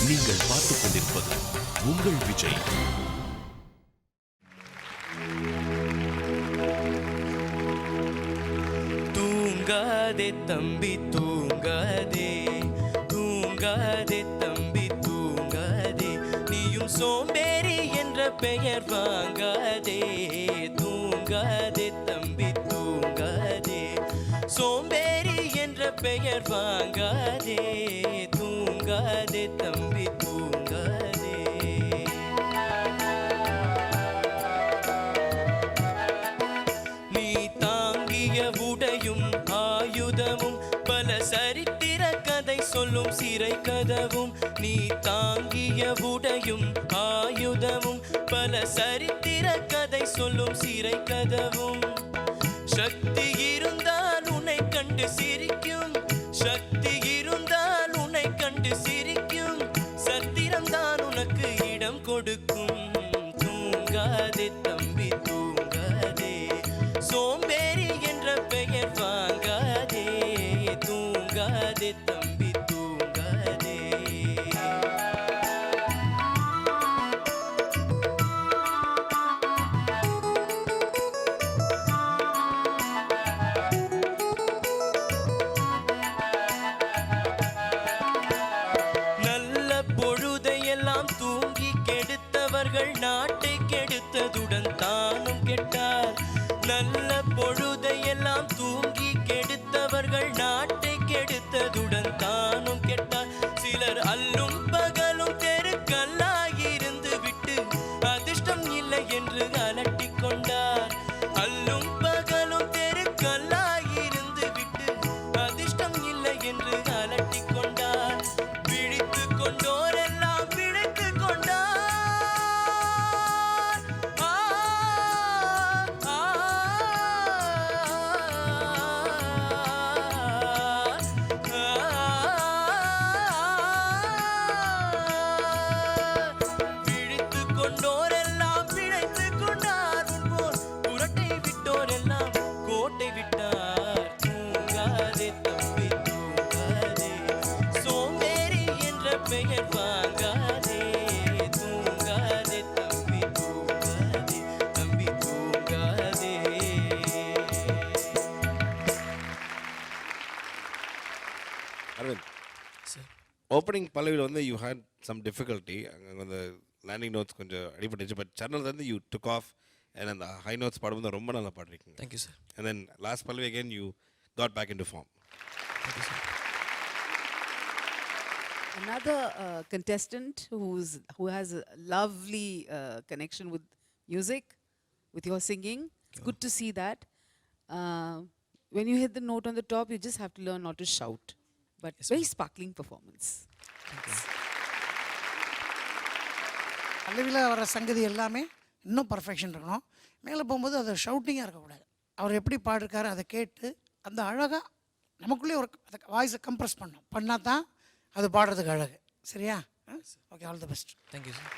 நீங்கள் பார்த்துக் கொண்டிருப்பது உங்கள் விஜய். தூங்காதே தம்பி தூங்காதே, தூங்காதே தம்பி தூங்காதே, நீயும் சோம்பேறி என்ற பெயர் வாங்காதே. தூங்காதே தம்பி தூங்காதே, சோம்பேறி என்ற பெயர் வாங்காதே. தூங்காதே தம்பி தூங்காதே. நீ தாங்கிய உடையும் ஆயுதமும் பல சரித்திர கதை சொல்லும் சிறை கதவும். நீ தாங்கிய உடையும் ஆயுதமும் பல சரித்திர கதை சொல்லும் சிறை கதவும். சக்தி இருந்தால் உன்னை கண்டு சிரிக்கும், சக்தி இருந்தால் உன்னை கண்டு சிரிக்கும், சத்திரம்தான் உனக்கு இடம் கொடுக்கும். தூங்காதே தம்பி தூங்காதே, சோம்பேறி என்ற பெயர் வாங்காதே. தூங்காதே தம்பி தூங்காதே. நல்ல பொழுதையெல்லாம் தூங்கி கெடுத்தவர்கள் நாட்டை கெடுத்ததுடன் தானும் கெட்டார். நல்ல பொழுதையெல்லாம் தூங்கி கெடுத்தவர்கள் நாட்டை கெடுத்ததுடன் தானும் கெட்டார். சிலர் அல்லும் பகலும் தெருக்கல்லாயிருந்து விட்டு அதிர்ஷ்டம் இல்லை என்று அலட்டிக் கொண்டார். அல்லும் பகலும் தெருக்கல்லாயிருந்து விட்டு அதிர்ஷ்டம் இல்லை என்று அலட்டிக் கொண்டார். விழித்துக் கொண்டோரெல்லாம் பிழைத்துக் கொண்டார். விழித்துக் கொண்டோரெல்லாம் பிழைத்துக் கொண்டார். முன்போர் புரட்டை விட்டோரெல்லாம் கோட்டை விட்டார். தூங்காதே தம்பி தூங்காதே, சோம்பேறி என்ற பெயர் வாங்காதே. தூங்காதே தம்பி தூங்காதே, தம்பி தூங்காதே. அரவிந்த், சார், ஓப்பனிங் பல்லவியில் வந்து யூ ஹேட் சம் டிஃபிகல்ட்டி. அங்கே அந்த லேண்டிங் நோட்ஸ் கொஞ்சம் அடிபட்டுச்சு. பட் சேனல் வந்து யூ டுக் ஆஃப் அண்ட் அந்த ஹை நோட்ஸ் பாடும்போது ரொம்ப நல்லா பாடுறீங்க. Thank you sir. And then last pallavi again you got back into form. Thank you sir. Another contestant who has a lovely connection with music, with your singing. It's good to see that. When you hit the note on the top, you just have to learn not to shout. But Yes, very sparkling performance. பல்லவியில் வர சங்கதி எல்லாமே இன்னும் perfection இருக்கணும். மேலே போகும்போது அது ஷவுட்டிங்காக இருக்கக்கூடாது. அவர் எப்படி பாடிருக்காரு அதை கேட்டு அந்த அழகாக நமக்குள்ளே ஒரு வாய்ஸை கம்ப்ரெஸ் பண்ணால் தான் அது பாடுறதுக்கு அழகு. சரியா? Okay, all the best. Thank you sir.